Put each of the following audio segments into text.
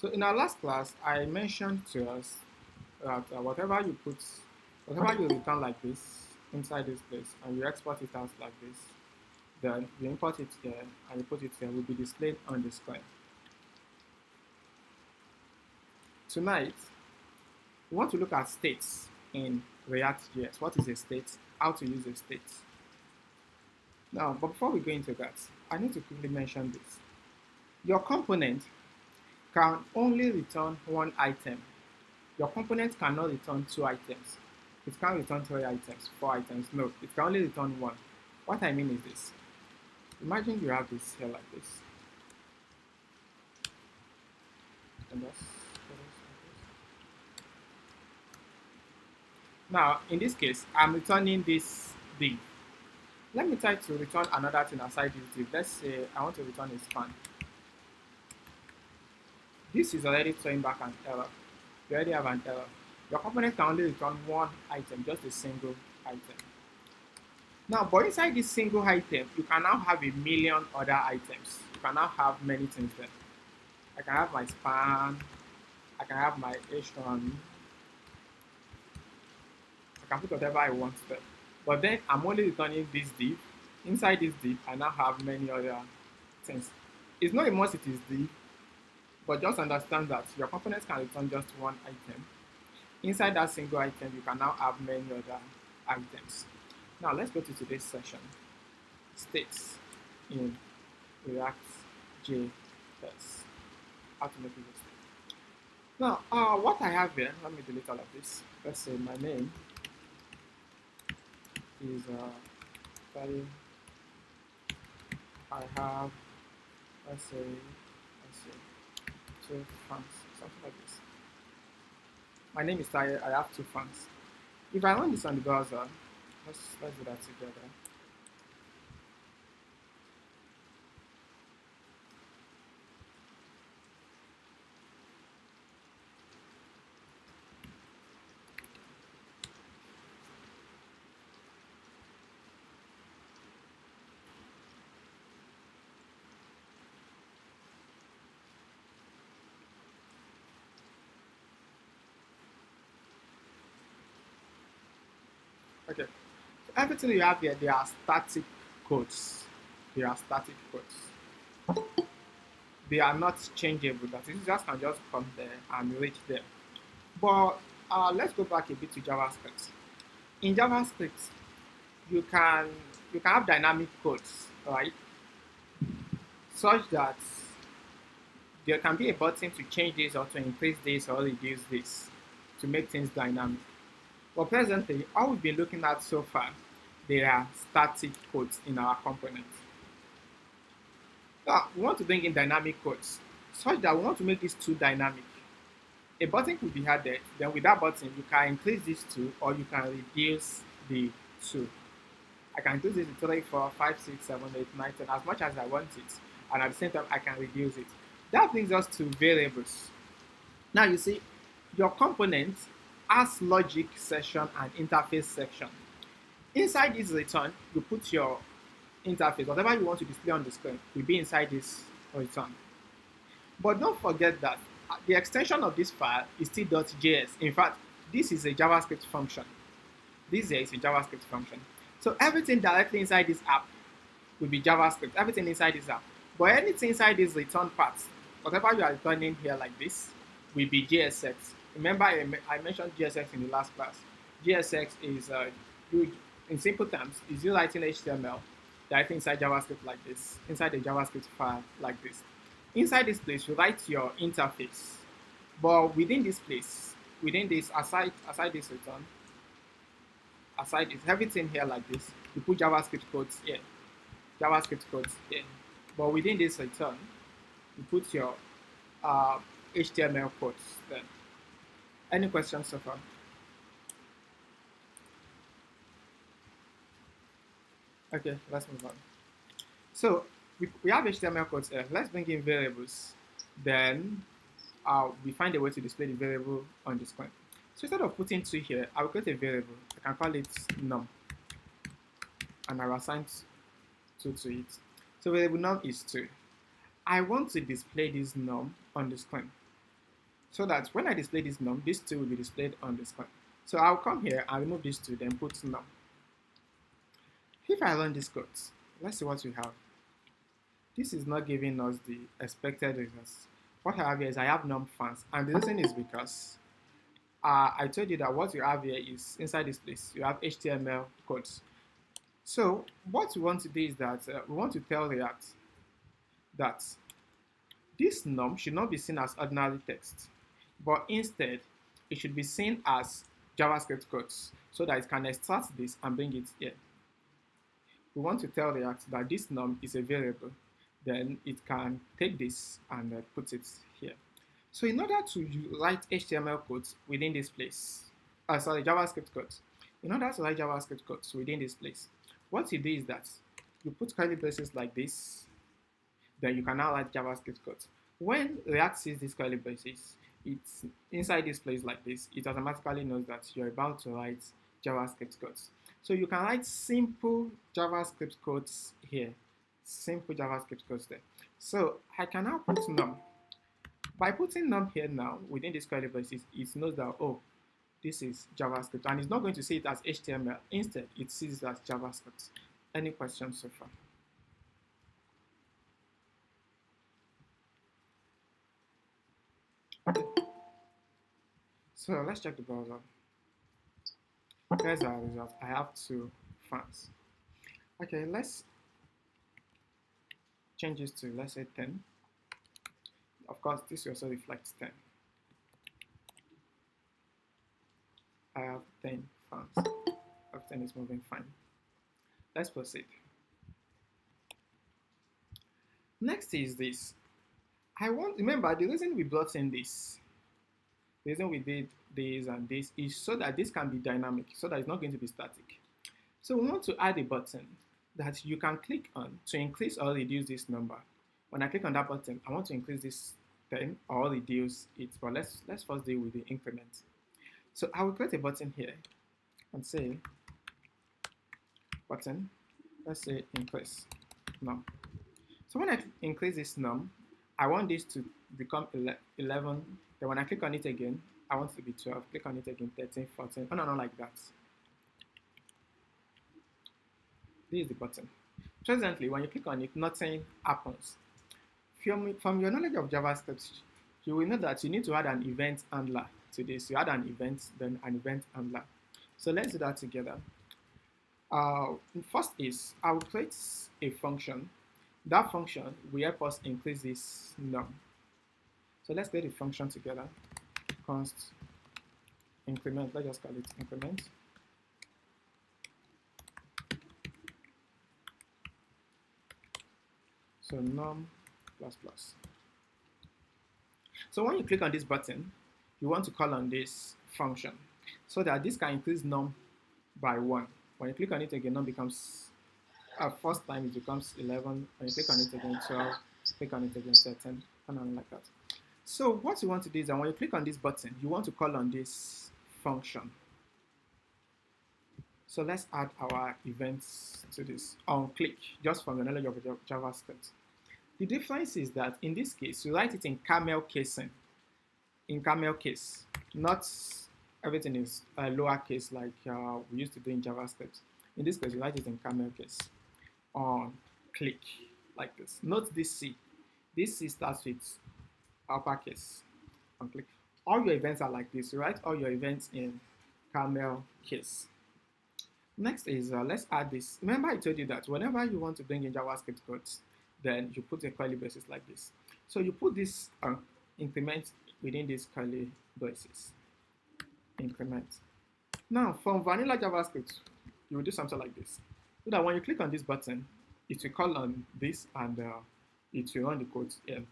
So in our last class, I mentioned to us that whatever you return like this inside this place, and you export it out like this, then you import it here and you put it here, will be displayed on the screen. Tonight, we want to look at states in ReactJS. What is a state? How to use a state. Now, but before we go into that, I need to quickly mention this. Your component can only return one item. Your component cannot return two items. It can't return three items, four items. No, it can only return one. What I mean is this. Imagine you have this here like this. Now, in this case, I'm returning this div. Let me try to return another thing aside this div. Let's say I want to return a span. This is already throwing back an error. You already have an error. Your component can only return one item, just a single item. Now, but inside this single item, you can now have a million other items. You can now have many things there. I can have my span, I can have my H1, I can put whatever I want there. But then I'm only returning this div. Inside this div, I now have many other things. It's not a must it is div, but just understand that your components can return just one item. Inside that single item, you can now have many other items. Now let's go to today's session. States in ReactJS. How to make it a state. Now, what I have here, let me delete all of this. Let's say my name is I have, let's say two fans, something like this. My name is Taye, I have two fans. If I run this on the browser, let's do that together. Okay, so everything you have here, they are static codes. They are static codes. They are not changeable. That is, just can just come there and reach there. But let's go back a bit to JavaScript. In JavaScript, you can have dynamic codes, right? Such that there can be a button to change this or to increase this or reduce this to make things dynamic. But presently, all we've been looking at so far, they are static codes in our component. Now, we want to bring in dynamic codes such that we want to make these two dynamic. A button could be added, then with that button, you can increase these two or you can reduce the two. I can increase it to 3, 4, 5, 6, 7, 8, 9, 10, as much as I want it. And at the same time, I can reduce it. That brings us to variables. Now, you see, your component has logic section and interface section. Inside this return, you put your interface, whatever you want to display on the screen will be inside this return. But don't forget that the extension of this file is still .js. In fact, this is a JavaScript function. This here is a JavaScript function. So everything directly inside this app will be JavaScript, everything inside this app. But anything inside this return part, whatever you are returning here like this, will be JSX. Remember, I mentioned JSX in the last class. JSX is, in simple terms, is you writing HTML directly inside JavaScript like this, inside the JavaScript file like this. Inside this place, you write your interface. But within this place, within this, aside this return, aside this, everything here like this, you put JavaScript codes here. JavaScript codes here. But within this return, you put your HTML codes there. Any questions so far? Okay, let's move on. So we have HTML codes here. Let's bring in variables. Then we find a way to display the variable on the screen. So instead of putting 2 here, I will create a variable. I can call it num. And I will assign 2 to it. So variable num is 2. I want to display this num on the screen. so that when I display this num, this 2 will be displayed on the screen. So I'll come here and remove this 2, then put num. If I run this code, let's see what we have. This is not giving us the expected results. What I have here is I have num fans, and the reason is because I told you that what you have here is inside this place, you have HTML codes. So what we want to do is that we want to tell React that this num should not be seen as ordinary text, but instead it should be seen as JavaScript codes so that it can extract this and bring it here. We want to tell React that this num is a variable, then it can take this and put it here. So in order to write HTML codes within this place, JavaScript codes, in order to write JavaScript codes within this place, what you do is that you put curly braces like this, then you can now write JavaScript codes. When React sees these curly braces, it's inside this place like this, it automatically knows that you're about to write JavaScript codes. So you can write simple JavaScript codes here, simple JavaScript codes there. So I can now put num. By putting num here now, within this curly braces, it knows that, oh, this is JavaScript, and it's not going to see it as HTML. Instead, it sees it as JavaScript. Any questions so far? Okay. So let's check the browser. Here's our result. I have 2 fans. Okay, let's change this to, let's say, 10. Of course, this also reflects 10. I have 10 fans. Everything is moving fine. Let's proceed. Next is this. Remember, the reason we brought in this, the reason we did this and this is so that this can be dynamic, so that it's not going to be static. So we want to add a button that you can click on to increase or reduce this number. When I click on that button, I want to increase this 10 or reduce it. But let's first deal with the increment. So I will create a button here and say button, let's say increase num. So when I increase this num, I want this to become 11. Then when I click on it again, I want it to be 12. Click on it again, 13, 14, on and on like that. This is the button. Presently, when you click on it, nothing happens. From your knowledge of JavaScript, you will know that you need to add an event handler to this. You add an event, then an event handler. So let's do that together. First is, I will create a function. That function will help us increase this num. So let's create a function together. Const increment, let's just call it increment. So num plus plus. So when you click on this button, you want to call on this function so that this can increase num by 1. When you click on it again, num becomes, first time it becomes 11. When you click on it again, 12. Click on it again, 13, and on like that. So what you want to do is that when you click on this button, you want to call on this function. So let's add our events to this on click, just from the knowledge of JavaScript. The difference is that in this case, you write it in camel casing. In camel case, not everything is lowercase like we used to do in JavaScript. In this case, you write it in camel case on click like this. Note this C. This C starts with uppercase on click. All your events are like this. You write all your events in camel case. Next is let's add this. Remember I told you that whenever you want to bring in JavaScript codes, then you put a curly braces like this. So you put this increment within these curly braces. Increment. Now from vanilla JavaScript, you will do something like this. So that when you click on this button, it will call on this and it will run the code here.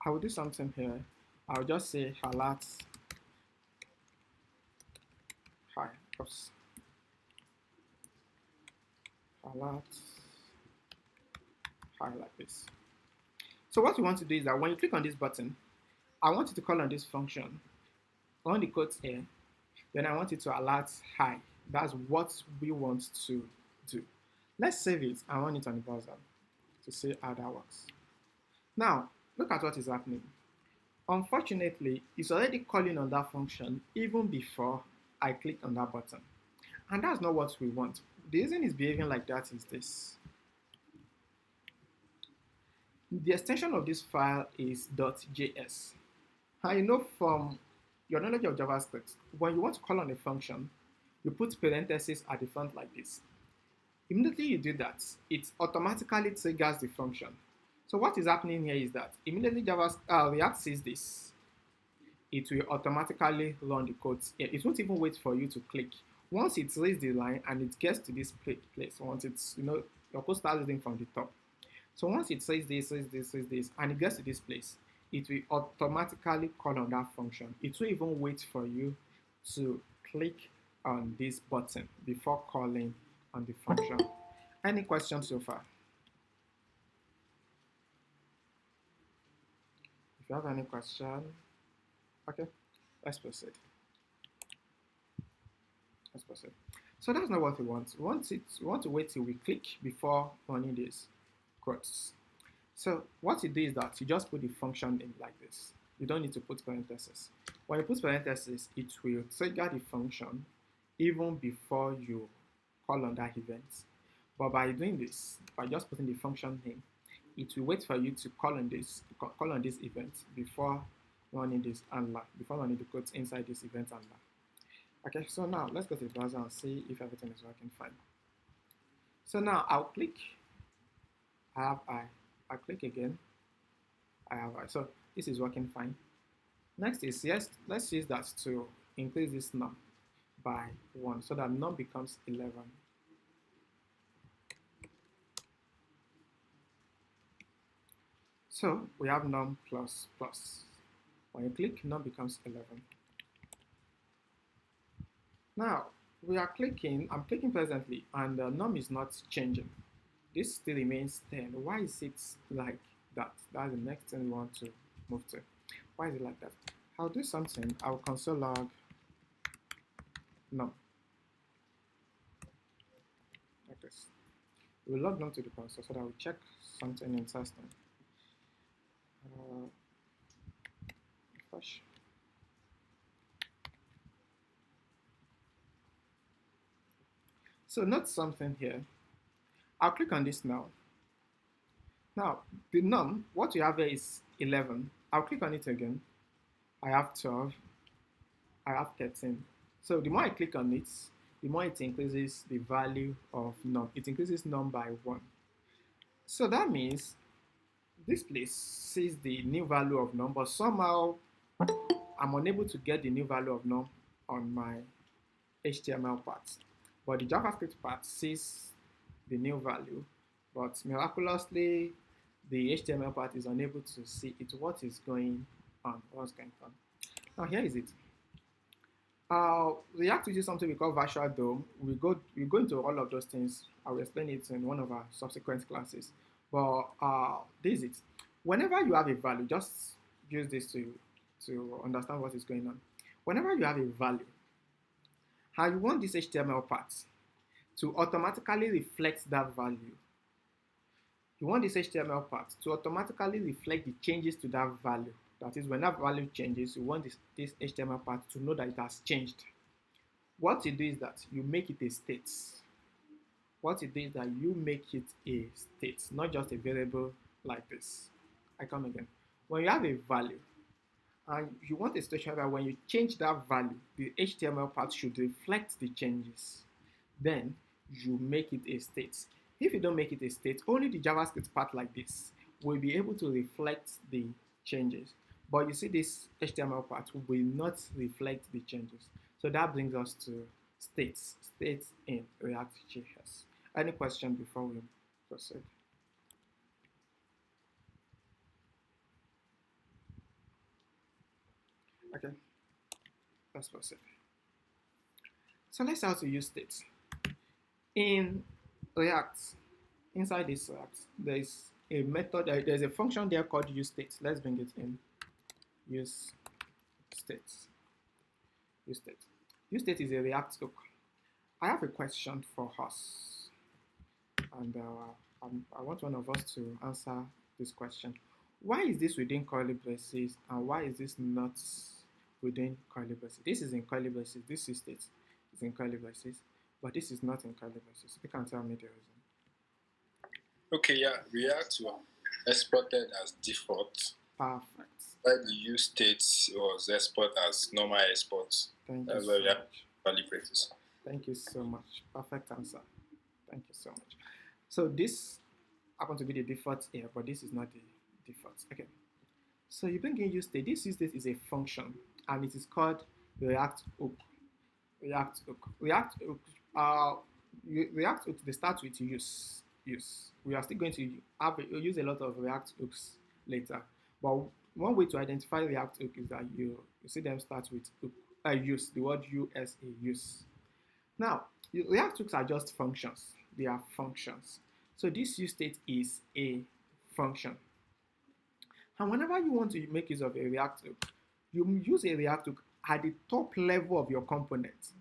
I will do something here. I'll just say alert hi. Oops. Alert hi like this. So what you want to do is that when you click on this button, I want you to call on this function, run the code here, then I want it to alert hi. That's what we want to do. Let's save it and run it on the browser to see how that works. Now, look at what is happening. Unfortunately, it's already calling on that function even before I click on that button. And that's not what we want. The reason it's behaving like that is this. The extension of this file is .js. And you know from your knowledge of JavaScript, when you want to call on a function, you put parentheses at the front like this. Immediately you do that, it automatically triggers the function. So what is happening here is that immediately React sees this, it will automatically run the code. It won't even wait for you to click. Once it reads the line and it gets to this place, once it's, your code starts reading from the top. So once it says this, and it gets to this place, it will automatically call on that function. It will even wait for you to click on this button before calling on the function. Any questions so far? If you have any question, okay, let's proceed. Let's proceed. So that's not what we want. We want to wait till we click before running this quotes. So what you do is that you just put the function in like this. You don't need to put parentheses. When you put parentheses, it will trigger the function even before you call on that event. But by doing this, by just putting the function name, it will wait for you to call on this event before running this handler, before running the code inside this event handler. Okay, so now let's go to the browser and see if everything is working fine. So now I'll click. I click again. I have I. So this is working fine. Next is yes. Let's use that to increase this num by 1 so that num becomes 11. So we have num plus plus. When you click, num becomes 11. Now we are clicking. I'm clicking presently, and num is not changing. This still remains 10. Why is it like that? That's the next thing we want to move to. Why is it like that? I'll do something. I'll console log num. Like this. We'll log num to the console so that we check something interesting. Refresh. So note something here. I'll click on this now. Now, the num, what you have here is 11. I'll click on it again. I have 12. I have 13. So the more I click on it, the more it increases the value of num. It increases num by 1. So that means this place sees the new value of num, but somehow I'm unable to get the new value of num on my HTML part. But the JavaScript part sees the new value, but miraculously the HTML part is unable to see it. What is going on? What's going on? Now here is it. React uses something we call virtual DOM. We go into all of those things. I will explain it in one of our subsequent classes. But this is it. Whenever you have a value, just use this to understand what is going on. Whenever you have a value, how you want this HTML part to automatically reflect that value. You want this HTML part to automatically reflect the changes to that value. That is, when that value changes, you want this HTML part to know that it has changed. What you do is that you make it a state. What you do is that you make it a state, not just a variable like this. I come again. When you have a value, and you want a situation where when you change that value, the HTML part should reflect the changes. Then you make it a state. If you don't make it a state, only the JavaScript part like this will be able to reflect the changes. But you see, this HTML part will not reflect the changes. So that brings us to states in ReactJS. Any question before we proceed? Okay, let's proceed. So let's see how to use states. In React, inside this React, there's a method, there's a function there called useState. Let's bring it in. useState. useState is a React hook. I have a question for us, and I want one of us to answer this question. Why is this within curly braces and why is this not within curly braces? This is in curly braces. This is state is in curly braces, but this is not in curly braces. You can tell me the reason. Okay, yeah, React exported as default. Perfect. While the use state was export as normal export. Thank you That's so why we have much. curly braces. Thank you so much. Perfect answer. Thank you so much. So this happens to be the default here, but this is not the default. Okay. So you bring in use state. This use state is a function, and it is called React hook. React hook. React hook. React hook. They start with use. Use. We are still going to use a lot of React hooks later. But one way to identify React hook is that you see them start with hook. Use the word USA. Use. Now, React hooks are just functions. They are functions. So this use state is a function. And whenever you want to make use of a React hook, you use a React hook at the top level of your component.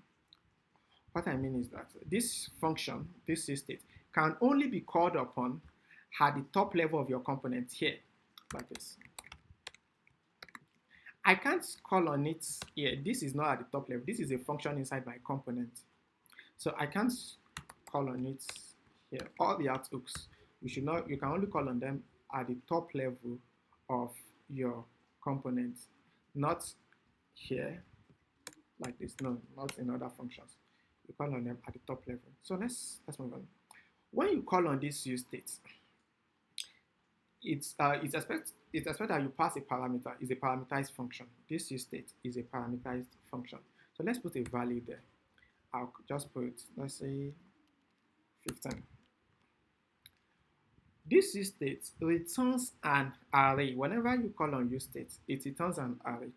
What I mean is that this function, this use state, can only be called upon at the top level of your component here, like this. I can't call on it here. This is not at the top level. This is a function inside my component. So I can't call on it here. All the React hooks, you can only call on them at the top level of your component, not here, like this. No, not in other functions. You call on them at the top level. So let's move on. When you call on this use state, it's expected that you pass a parameter. It's a parameterized function. This use state is a parameterized function. So let's put a value there. I'll just put, let's say, 15. This use state returns an array. Whenever you call on use state, it returns an array.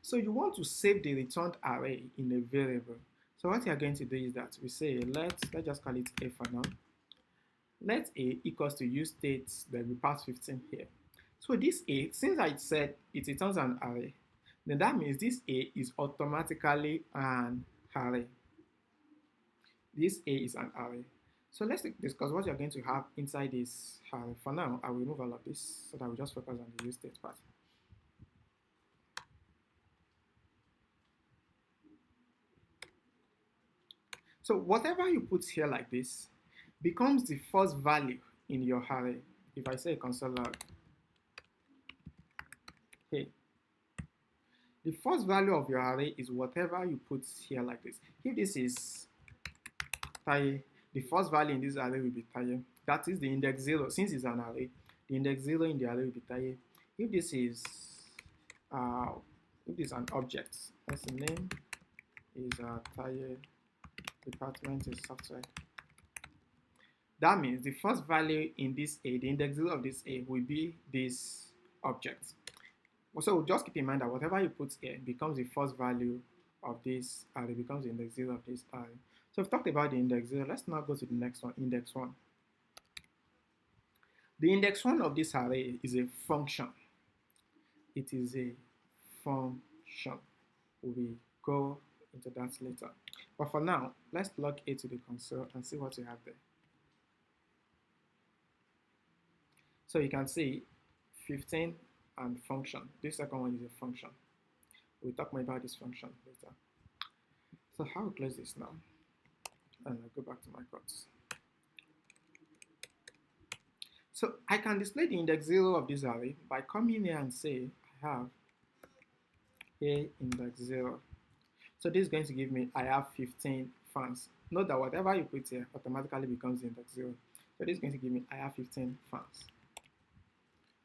So you want to save the returned array in a variable. So what you are going to do is that we say let's just call it a for now. Let a equals to use state, then we pass 15 here. So this a, since I said it returns an array, then that means this a is automatically an array. This a is an array. So let's discuss what you're going to have inside this array. For now, I will remove all of this so that we just focus on the use state part. So whatever you put here like this becomes the first value in your array. If I say console log, hey, the first value of your array is whatever you put here like this. If this is Taye, the first value in this array will be Taye. That is the index 0. Since it's an array, the index 0 in the array will be Taye. If this is an object, that's the name is Taye, department is software. That means the first value in this A, the index 0 of this A, will be this object. So just keep in mind that whatever you put here becomes the first value of this array, becomes the index 0 of this array. So we've talked about the index 0. Let's now go to the next one, index 1. The index 1 of this array is a function. It is a function. We go into that later. But for now, let's log A to the console and see what we have there. So you can see 15 and function. This second one is a function. We'll talk more about this function later. So how to close this now? And I'll go back to my codes. So I can display the index 0 of this array by coming here and say I have a index 0. So this is going to give me I have 15 fans. Note that whatever you put here automatically becomes the index 0. So this is going to give me I have 15 fans.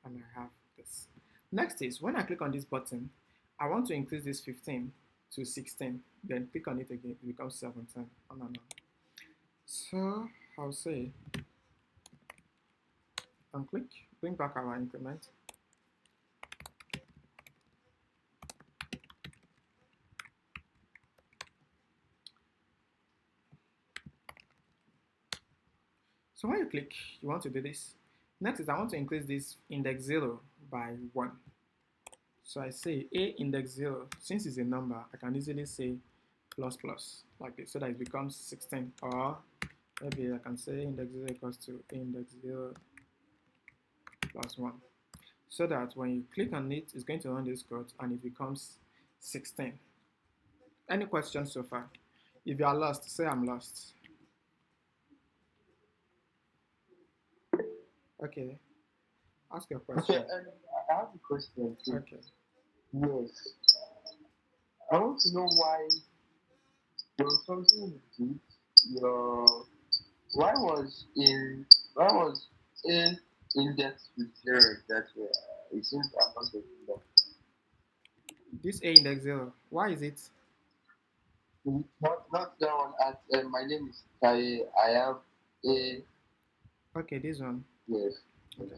And I have this. Next is when I click on this button, I want to increase this 15 to 16. Then click on it again, it becomes 17. On and on. So I'll say and click, bring back our increment. So when you click, you want to do this. Next is I want to increase this index 0 by 1. So I say a index 0, since it's a number, I can easily say plus plus like this so that it becomes 16. Or maybe I can say index 0 equals to index 0 plus 1. so that when you click on it, it's going to run this code and it becomes 16. Any questions so far? If you are lost, say I'm lost. Okay, ask your Okay, question. and I have a question too. Okay. Yes. I want to know why there was something you did. Your why was in why was A index with zero that it seems I'm not getting that. This A index 0, why is it? Not that one at my name is Taye. I have A Okay, this one. yes. Okay.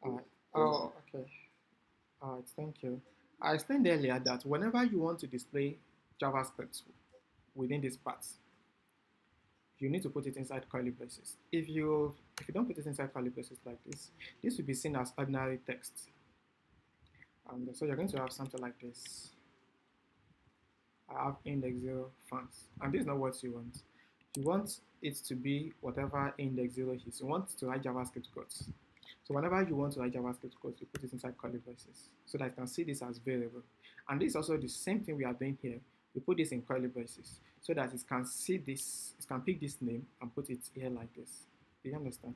All right. Yes. Oh, okay. All right, thank you. I explained earlier that whenever you want to display JavaScript within this part, you need to put it inside curly braces. If you don't put it inside curly braces like this will be seen as ordinary text. And so you're going to have something like this. I have index 0 fonts. And this is not what you want. You want it to be whatever index 0 is. You want to write JavaScript codes. So whenever you want to write JavaScript code, you put it inside curly braces so that you can see this as variable. And this is also the same thing we are doing here. We put this in curly braces so that it can see this, it can pick this name and put it here like this. Do you understand?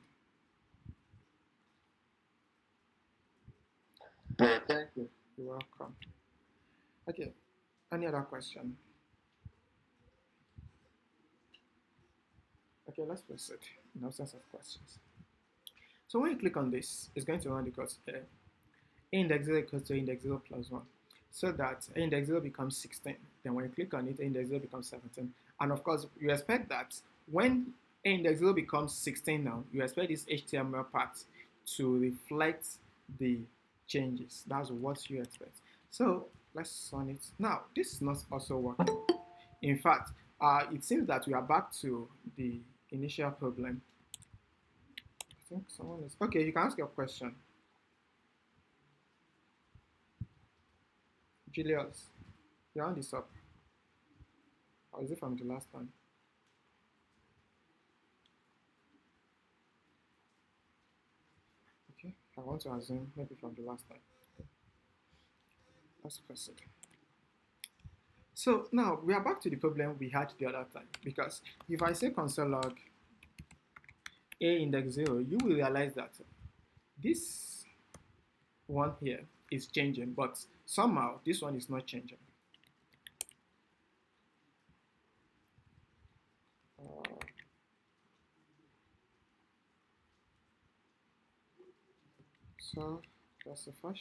Yeah, thank you. You're welcome. Okay, any other question? Okay, let's proceed in absence of questions. So when you click on this, it's going to run the codes here. Index 0 equals to index 0 plus 1. So that index 0 becomes 16. Then when you click on it, index 0 becomes 17. And of course, you expect that when index 0 becomes 16 now, you expect this HTML part to reflect the changes. That's what you expect. So let's run it. Now, this is not also working. In fact, it seems that we are back to the initial problem. I think someone is... Okay, you can ask your question. Julius, your hand is up. Or is it from the last time? Okay, I want to assume maybe from the last time. Let's proceed. So now we are back to the problem we had the other time, because if I say console log a index 0, you will realize that this one here is changing, but somehow this one is not changing. So that's the first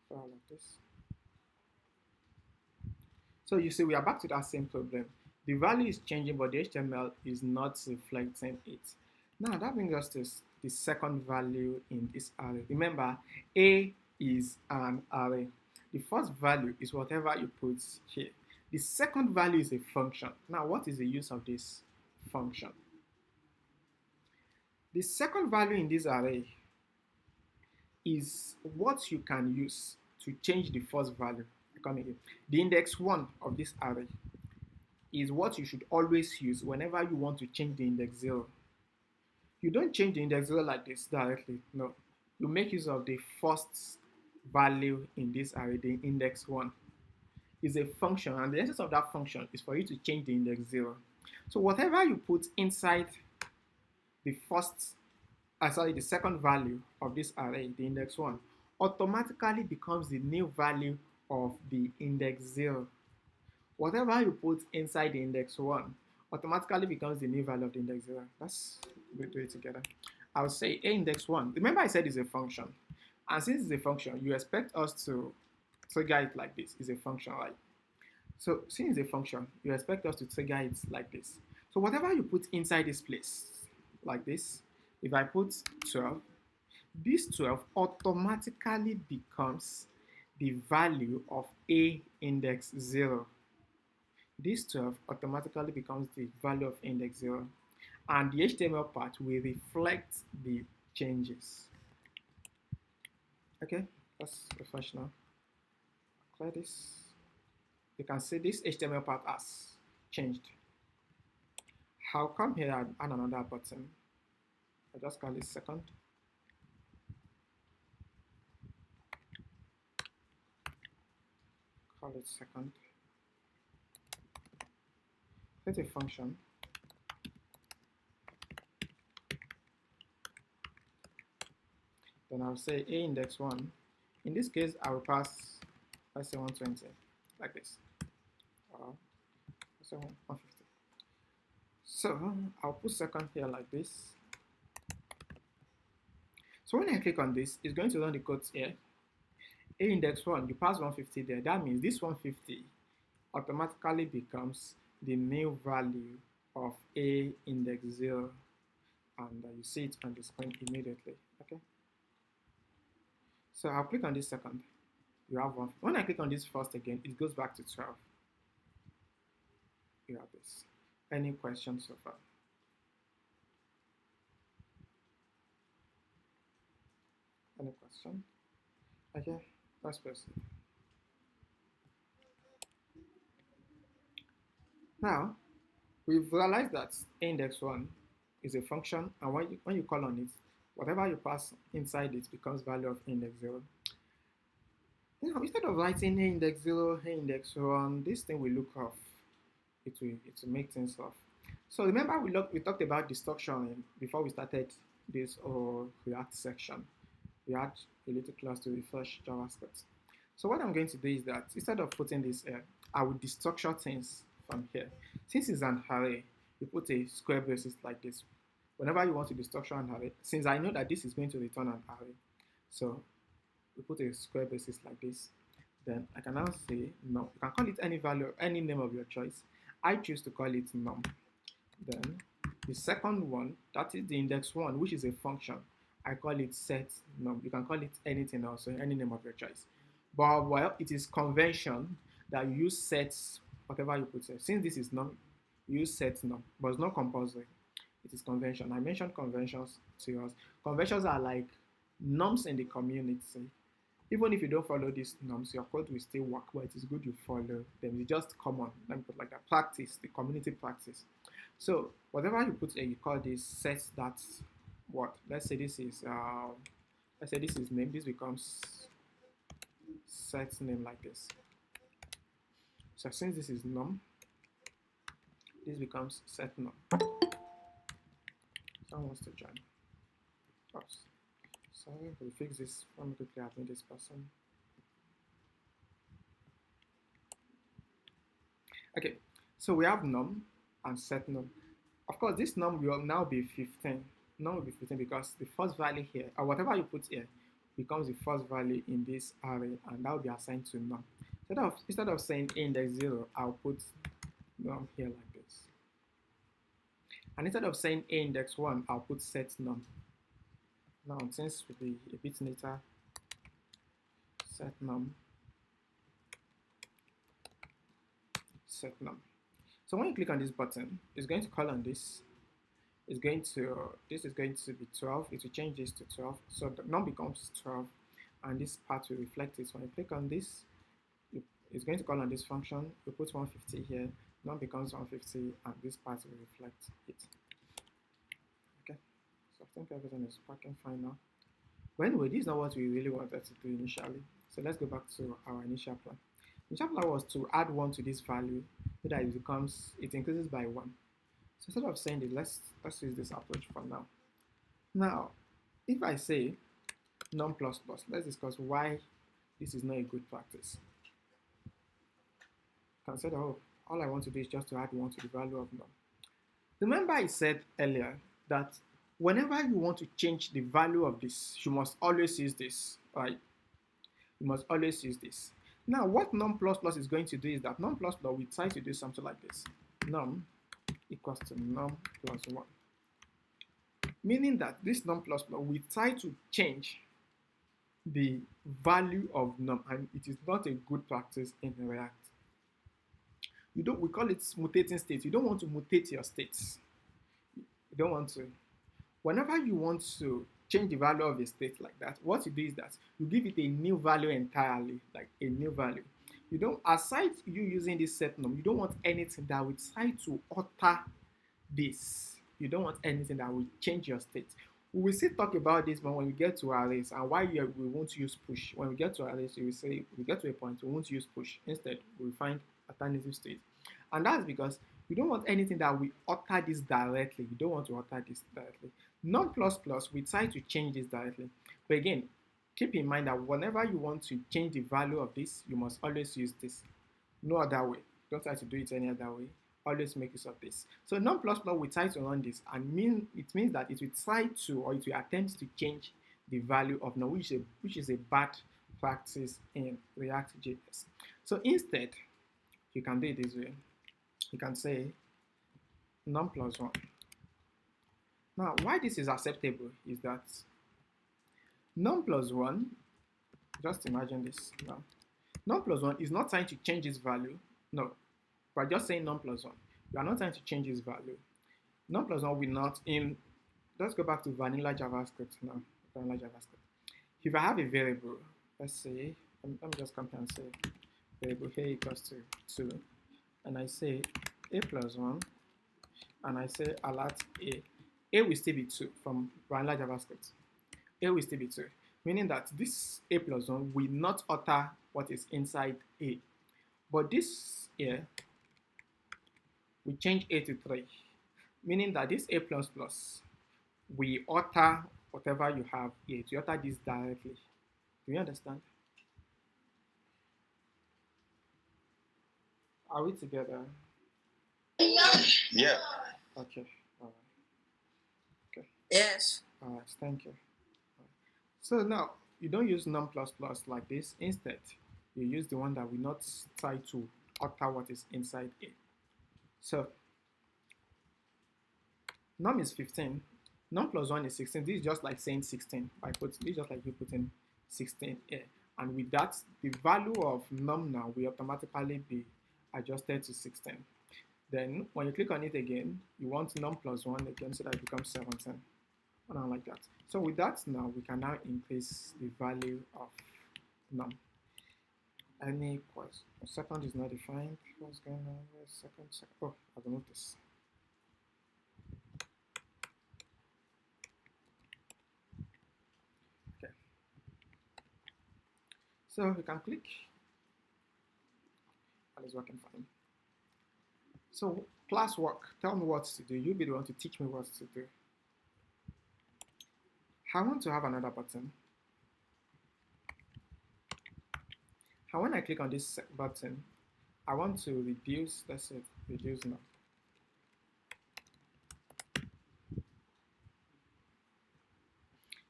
file like this. So you see, we are back to that same problem. The value is changing, but the HTML is not reflecting it. Now that brings us to the second value in this array. Remember, A is an array. The first value is whatever you put here. The second value is a function. Now, what is the use of this function? The second value in this array is what you can use to change the first value. The index 1 of this array is what you should always use whenever you want to change the index 0. You don't change the index 0 like this directly, no. You make use of the first value in this array, the index 1. Is a function, and the essence of that function is for you to change the index 0. So whatever you put inside the the second value of this array, the index 1, automatically becomes the new value of the index 0. Whatever you put inside the index 1 automatically becomes the new value of the index 0. Let's do it together. I'll say a index 1. Remember I said it's a function. And since it's a function, you expect us to trigger it like this. It's a function, right? So since it's a function, you expect us to trigger it like this. So whatever you put inside this place, like this, if I put 12, this 12 automatically becomes the value of a index 0. This 12 automatically becomes the value of index 0. And the HTML part will reflect the changes. Okay, let's refresh now. Clear this. You can see this HTML part has changed. I'll come here and add another button. I just call it second. call it second. Create a function. Then I'll say a index 1. In this case, I will pass, let's say 120, like this. Let's say 150. So I'll put second here like this. So when I click on this, it's going to run the codes here. A index 1, you pass 150 there. That means this 150 automatically becomes the new value of A index 0. And you see it on the screen immediately. Okay. So I'll click on this second. You have one. When I click on this first again, it goes back to 12. You have this. Any questions so far? Any question? Okay, let's proceed. Now, we've realized that index 1 is a function, and when you call on it, whatever you pass inside it becomes value of index 0. Now, instead of writing index 0, index 1, this thing will look off. It will make things off. So remember we talked about destruction before we started this React section. We had a little class to refresh JavaScript. So what I'm going to do is that instead of putting this here, I will destructure things from here. Since it's an array, you put a square braces like this. Whenever you want to destructure an array, since I know that this is going to return an array, so we put a square braces like this. Then I can now say num. You can call it any value, any name of your choice. I choose to call it num. Then the second one, that is the index 1, which is a function. I call it set num. You can call it anything else, any name of your choice. But well, it is convention that you use sets, whatever you put here. Since this is num, you use set num, but it's not compulsory. It is convention. I mentioned conventions to us. Conventions are like norms in the community. Even if you don't follow these norms, your code will still work, but it is good you follow them. It's just common. Let me put like that. Practice, the community practice. So whatever you put here, you call this set that what? Let's say this is name. This becomes set name like this. So since this is num, this becomes set num. Someone wants to join. Oops. Sorry, we'll fix this. Let me quickly admit this person. Okay, so we have num and set num. Of course, this num will now be 15. Num will be 15 because the first value here, or whatever you put here, becomes the first value in this array, and that will be assigned to num. Instead of saying index 0, I'll put num here like this. And instead of saying index 1, I'll put set num. Now, since we'll be a bit neater, set num. So when you click on this button, it's going to call on this. This is going to be 12. It will change this to 12. So the num becomes 12, and this part will reflect it. So when you click on this, it's going to call on this function. You put 150 here. Num becomes 150, and this part will reflect it. Okay. So I think everything is working fine now. But anyway, this is not what we really wanted to do initially. So let's go back to our initial plan. Initial plan was to add 1 to this value so that it increases by 1. So instead of saying this, let's use this approach for now. Now, if I say num++, let's discuss why this is not a good practice. Consider, all I want to do is just to add 1 to the value of num. Remember I said earlier that whenever you want to change the value of this, you must always use this, right? You must always use this. Now, what num++ is going to do is that num++ we try to do something like this. Num equals to num plus 1. Meaning that this num++, we try to change the value of num, and it is not a good practice in React. We call it mutating states. You don't want to mutate your states. You don't want to. Whenever you want to change the value of a state like that, what you do is that you give it a new value entirely, like a new value. You don't, aside you using this set num, you don't want anything that will try to alter this. You don't want anything that will change your state. We will still talk about this, but when we get to arrays and why we won't use push. When we get to arrays, we will say we get to a point we won't use push. Instead, we find alternative state, and that's because we don't want anything that we alter this directly. We don't want to alter this directly. Non plus plus, we try to change this directly, but again, keep in mind that whenever you want to change the value of this, you must always use this. No other way. Don't try to do it any other way. Always make use of this. So non plus plus will try to run this, and it means that it will try to, or it will attempt to change the value of null, which is a bad practice in ReactJS. So instead, you can do it this way. You can say num plus 1. Now, why this is acceptable is that num plus 1, just imagine this now. Num plus 1 is not trying to change its value. No, we're just saying num plus 1. We are not trying to change its value. Num plus 1 will not in. Let's go back to vanilla JavaScript now. Vanilla JavaScript. If I have a variable, let's say, let me just come here and say variable a equals to 2, and I say a plus 1, and I say alert a. A will still be 2 from vanilla JavaScript. A will still be 2, meaning that this a plus 1 will not alter what is inside a. But this here, we change a to 3, meaning that this a plus plus, we alter whatever you have here. To alter this directly. Do you understand? Are we together? Yeah. Okay. All right. Okay. Yes. All right. Thank you. So now you don't use num plus plus like this. Instead, you use the one that will not try to alter what is inside it. So num is 15. Num plus 1 is 16. This is just like saying 16. This is just like you putting 16 here. And with that, the value of num now will automatically be adjusted to 16. Then when you click on it again, you want num plus 1 again so that it becomes 17. And like that. So with that now, we can now increase the value of num. Any question? Second is not defined. What's going on here? Second. Oh, I've removed this. Okay. So we can click. That is working fine. So class work. Tell me what to do. You'll be the one to teach me what to do. I want to have another button. And when I click on this button, I want to reduce, let's say, reduce now.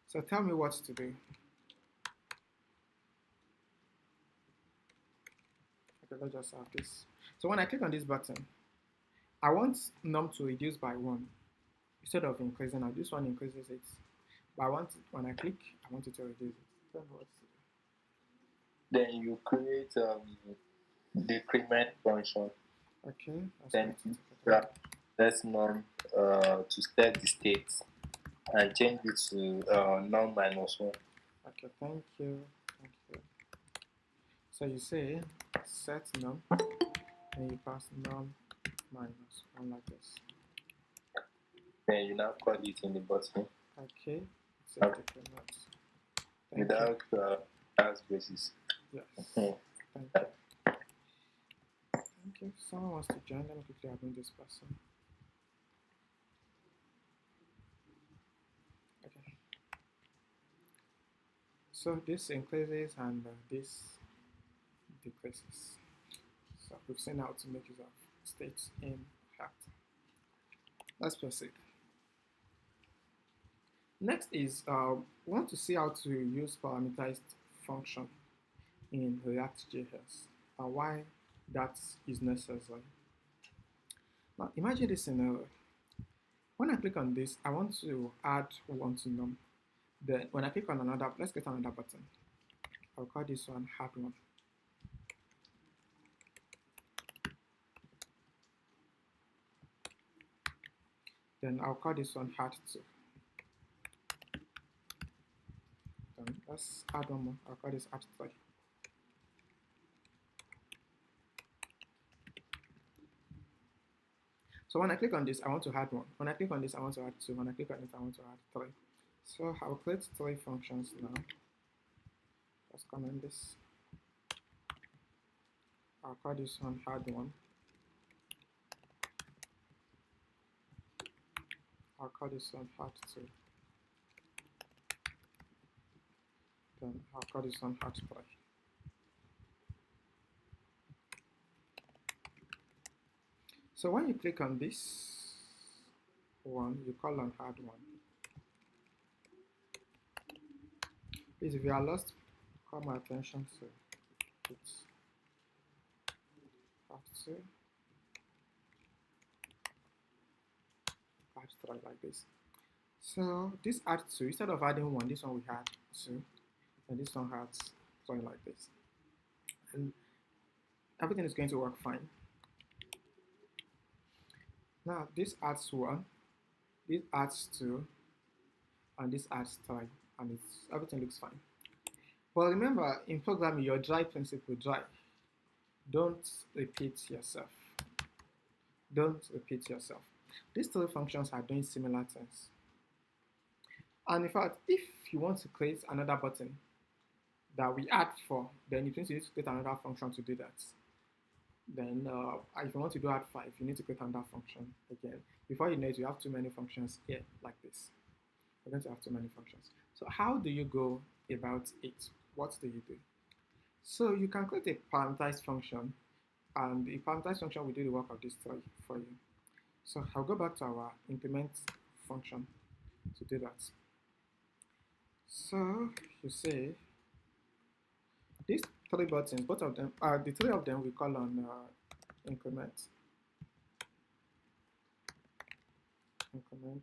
So tell me what to do. Okay, let's just have this. So when I click on this button, I want num to reduce by 1 instead of increasing. Now this one increases it. But when I click, I want it to reduce it. Tell me what to do. Then you create decrement function. Okay. Then that's num to set the state and change it to num minus 1. Okay, thank you. Thank you. So you say set num, and you pass num minus 1 like this. Then you now call it in the button. Okay. Set decrement. Without as basis. Yes. Thank you. Thank you. Someone wants to join. Let me quickly bring this person. Okay. So this increases and this decreases. So we've seen how to make use of states in React. Let's proceed. Next is we want to see how to use parameterized function in ReactJS and why that is necessary. Now imagine this scenario. When I click on this, I want to add one to num. Then when I click on another, let's get another button. I'll call this one add one. Then I'll call this one add two. Then let's add one more. I'll call this add three. So when I click on this, I want to add one. When I click on this, I want to add two. When I click on it, I want to add three. So I'll create three functions now. Let's comment this. I'll call this one hard one. I'll call this one hard two. Then I'll call this one hard three. So when you click on this one, you call on hard one. Please, if you are lost, call my attention to it. Hard two. Hard three like this. So this add two, instead of adding one, this one we had two, and this one has three like this. And everything is going to work fine. Now this adds one, this adds two, and this adds three, and everything looks fine. But remember, in programming, your dry principle dry. Don't repeat yourself. Don't repeat yourself. These three functions are doing similar things. And in fact, if you want to create another button that we add for, then you need to create another function to do that. Then if you want to do add 5, you need to create another function again. Before you know it, you have too many functions here like this. You're going to have too many functions. So how do you go about it? What do you do? So you can create a parameterized function, and the parameterized function will do the work of this three for you. So I'll go back to our increment function to do that. So you say these three buttons, both of them, the three of them we call on increment. Increment.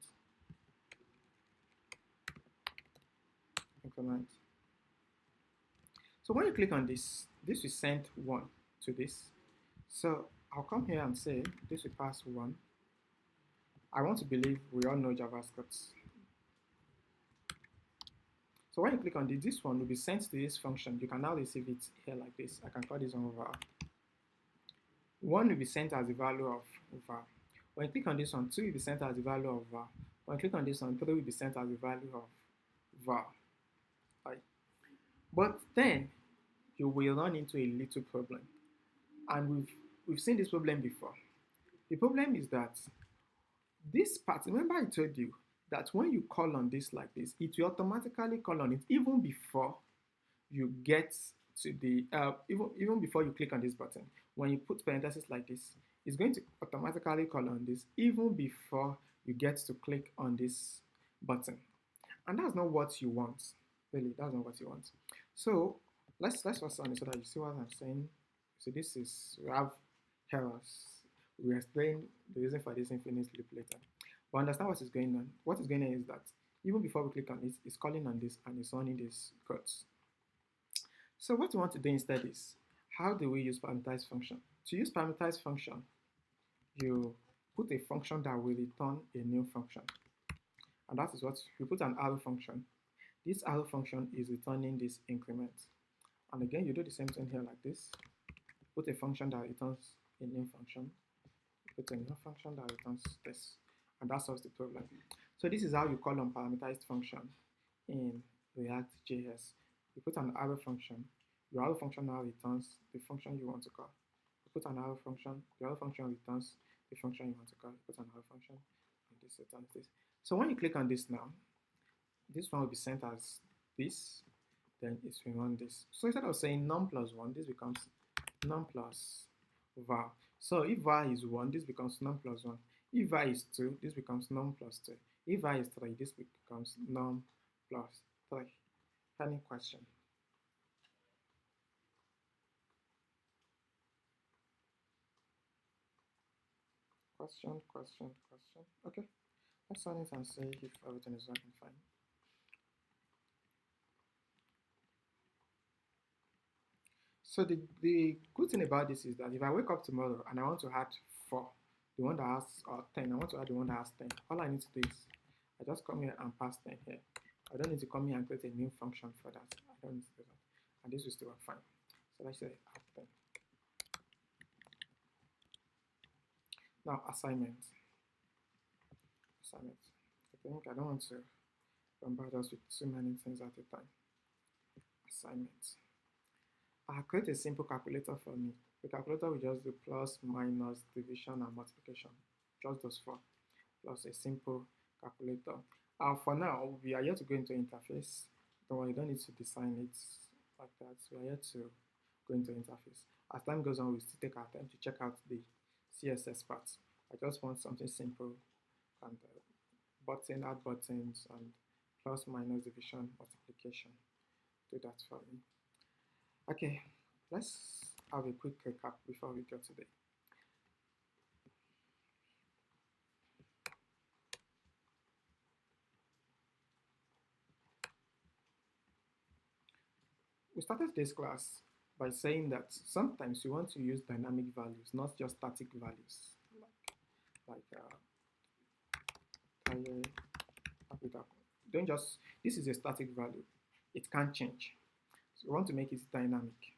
So when you click on this, this will send 1 to this. So I'll come here and say this will pass 1. I want to believe we all know JavaScript. So when you click on this one will be sent to this function. You can now receive it here like this. I can call this one var. 1 will be sent as the value of var. When you click on this one, 2 will be sent as the value of var. When you click on this one, 3 will be sent as the value of var. Right. But then you will run into a little problem. And we've seen this problem before. The problem is that this part, remember I told you that when you call on this like this, it will automatically call on it even before you get to the, even before you click on this button. When you put parentheses like this, it's going to automatically call on this even before you get to click on this button. And that's not what you want. Really, that's not what you want. So let's work on it so that you see what I'm saying. So this is, we have errors. We explain the reason for this infinite loop later. But understand what is going on. What is going on is that even before we click on it, it's calling on this and it's running these codes. So what we want to do instead is, how do we use parameterized function? To use parameterized function, you put a function that will return a new function. And that is what you put an arrow function. This arrow function is returning this increment. And again, you do the same thing here like this. Put a function that returns a new function. Put a new function that returns this. And that solves the problem. So this is how you call on parameterized function in ReactJS. You put an arrow function. Your arrow function now returns the function you want to call. You put an arrow function. The arrow function returns the function you want to call. You put an arrow function, and this returns this. So when you click on this now, this one will be sent as this. Then it will run this. So instead of saying num plus 1, this becomes num plus var. So if var is 1, this becomes num plus 1. If var is 2, this becomes num plus 2. If var is 3, this becomes num plus 3. Any question? Question. Okay, let's run it and see if everything is working fine. So the good thing about this is that if I wake up tomorrow and I want to add 4, the one that has 10, I want to add the one that has 10. All I need to do is I just come here and pass 10 here. I don't need to come here and create a new function for that. I don't need to do that. And this will still work fine. So let's say add 10. Now assignment. I think I don't want to bombard us with too many things at a time. Assignments. I'll create a simple calculator for me. The calculator will just do plus, minus, division, and multiplication. Just those four. Plus a simple calculator. For now, we are here to go into interface. Don't worry, you don't need to design it like that. We are here to go into interface. As time goes on, we still take our time to check out the CSS parts. I just want something simple and button, add buttons, and plus, minus, division, multiplication. Do that for me. Okay, let's have a quick recap before we go today. We started this class by saying that sometimes you want to use dynamic values, not just static values, don't just, this is a static value. It can't change. So we want to make it dynamic.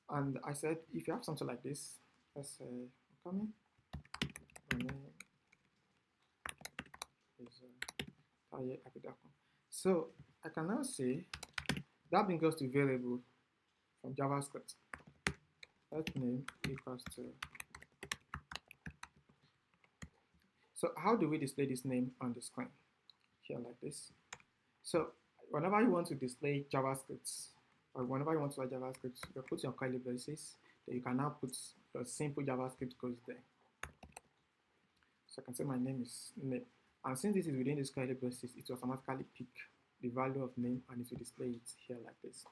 And I said, if you have something like this, let's say, coming, my name is Taye Abidakun. So I can now say that brings us to variable from JavaScript. Let name equals to. So how do we display this name on the screen? Here like this. So whenever you want to display JavaScript, or whenever you want to write JavaScript, you put your curly braces, then you can now put your simple JavaScript code there. So I can say my name is name. And since this is within this curly braces, it will automatically pick the value of name and it will display it here like this.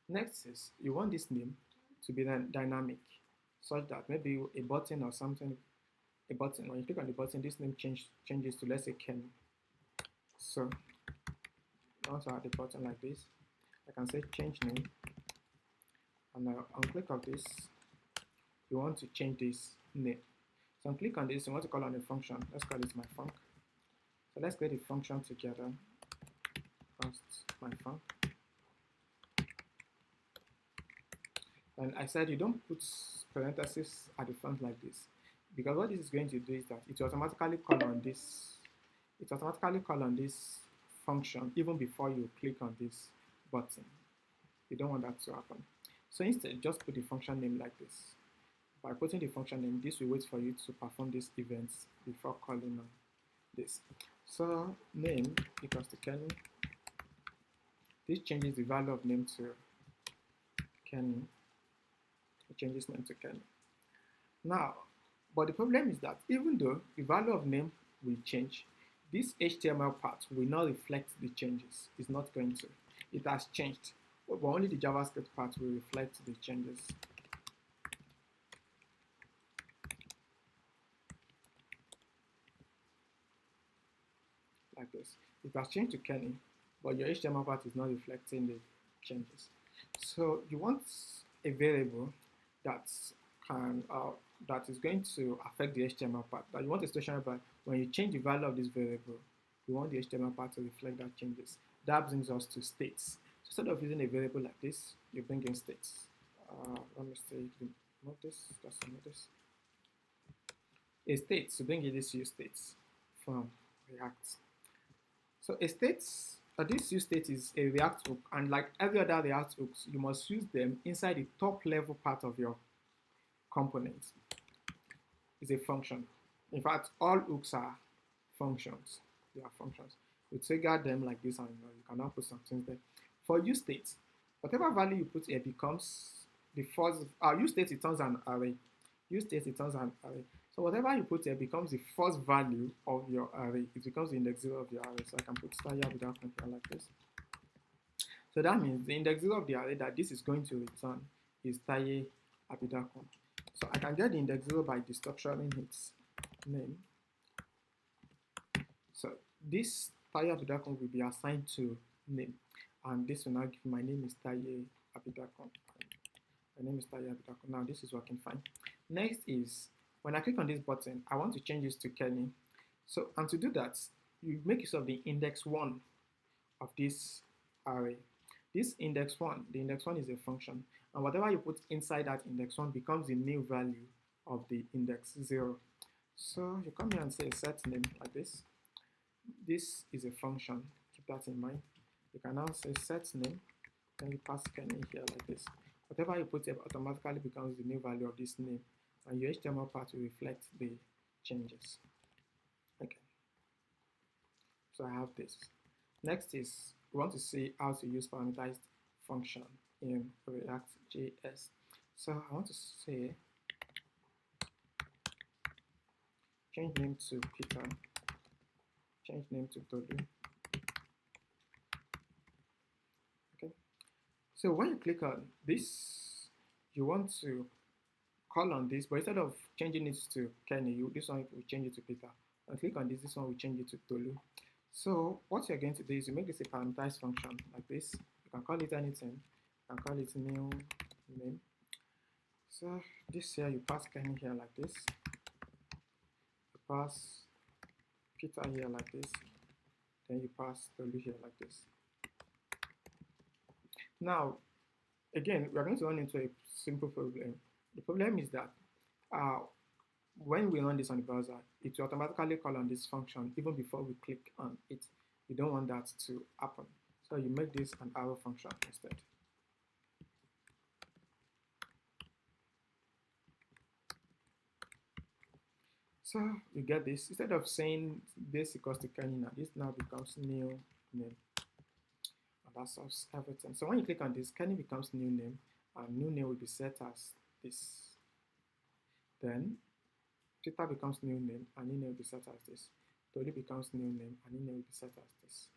Next is you want this name to be dynamic, such that maybe a button or something, a button, when you click on the button, this name changes to, let's say, Ken. So also add the button like this. I can say change name, and on click of this, you want to change this name. So on click on this, you want to call on a function. Let's call it my func. So let's create a function together. First, my func. And I said you don't put parentheses at the front like this, because what this is going to do is that it will automatically call on this. It automatically call on this function even before you click on this button. You don't want that to happen. So instead, just put the function name like this. By putting the function name, this will wait for you to perform these events before calling on this. So name equals to Kenny. This changes the value of name to Kenny. It changes name to Kenny. Now, but the problem is that even though the value of name will change, this HTML part will not reflect the changes. It's not going to. It has changed, but only the JavaScript part will reflect the changes. Like this. It has changed to Kenny, but your HTML part is not reflecting the changes. So you want a variable that is going to affect the HTML part. That you want a situation whereby when you change the value of this variable, you want the HTML part to reflect that changes. That brings us to states. So instead of using a variable like this, you bring in states. Let me say, remove this, just remove this. A state, so bring in this use states from React. So a state, this use state is a React hook, and like every other React hooks, you must use them inside the top level part of your component. It's a function. In fact, all hooks are functions. They are functions. You trigger them like this, and you can now put something there. For use state, whatever value you put here becomes the first. Use state returns an array. Use state returns an array. So whatever you put here becomes the first value of your array. It becomes the index 0 of your array. So I can put star here without control like this. So that means the index 0 of the array that this is going to return is Taye Abidakun. So I can get the index 0 by destructuring its name. So this Taye Abidakun will be assigned to name. And this will now give my name is Taye Abidakun. My name is Taye Abidakun. Now this is working fine. Next is when I click on this button, I want to change this to Kenny. So, and to do that, you make use of the index 1 of this array. This index 1, the index 1 is a function. And whatever you put inside that index 1 becomes the new value of the index 0. So you come here and say set name like this. This is a function. Keep that in mind. You can now say set name, then you pass Kenny here like this. Whatever you put here automatically becomes the new value of this name, and your HTML part will reflect the changes. Okay. So I have this. Next is we want to see how to use parameterized function in ReactJS. So I want to say change name to Peter, change name to Tolu. Okay. So when you click on this, you want to call on this, but instead of changing it to Kenny, this one will change it to Peter. And click on this one will change it to Tolu. So what you're going to do is you make this a parameterized function like this. You can call it anything. You can call it new name. So this here, you pass Kenny here like this. You pass Peter here like this. Then you pass Tolu here like this. Now, again, we are going to run into a simple problem. The problem is that when we run this on the browser, it will automatically call on this function even before we click on it. You don't want that to happen. So you make this an arrow function instead. So you get this. Instead of saying this equals to Kenny, now this now becomes new name. And that solves everything. So when you click on this, Kenny becomes new name, and new name will be set as this. Then Peter becomes new name, and new name will be set as this. Tolu becomes new name, and new name will be set as this.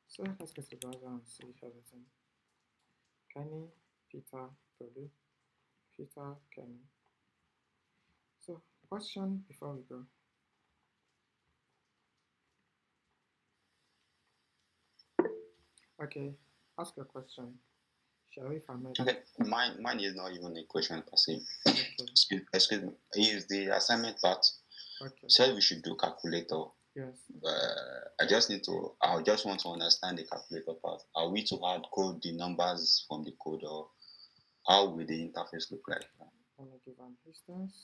So let's go to the browser and see everything. Kenny, Peter, Tolu, Peter, Kenny. So question before we go. Okay, ask a question. Shall we format? Okay, mine is not even a question per se. Okay. Excuse me. Is the assignment part? Okay. Said we should do calculator. Yes. I just want to understand the calculator part. Are we to hard code the numbers from the code, or how will the interface look like? Let me give an instance.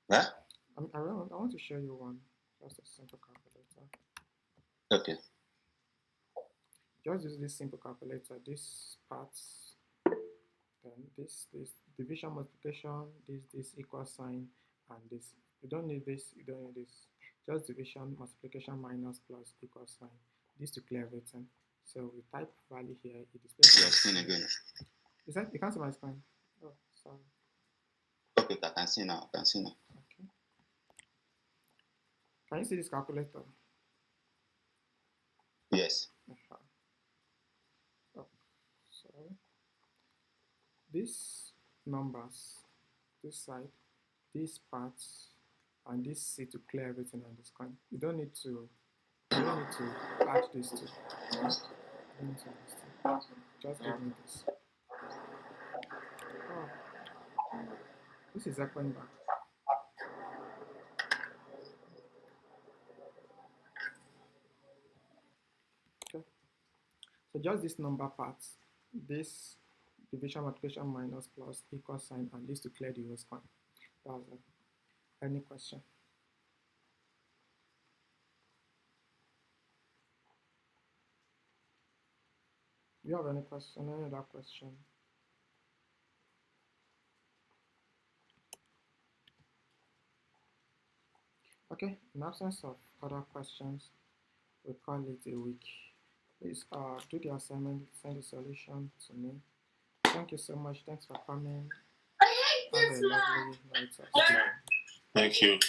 Yeah? I want to show you one. Just a simple calculator. Okay. Just use this simple calculator. This parts, then this division, multiplication, this equal sign, and this. You don't need this. You don't need this. Just division, multiplication, minus, plus, equal sign. This to clear everything. So we type value here. It displays your screen again. Is that you can't see my screen? Oh, sorry. Okay, I can see now. Okay. Can you see this calculator? Yes. Oh, sorry. These numbers, this side, these parts, and this C to clear everything on the screen. You don't need to add this to. Just give me this. Oh, this is echoing back. Okay. So just this number parts, this division, multiplication, minus, plus, equal sign, and this to clear the whole screen. That's it. Any question? Do you have any question? Any other question? Okay, in absence of other questions, we call it a week. Please do the assignment, send the solution to me. Thank you so much. Thanks for coming. Have a lovely night. Thank you.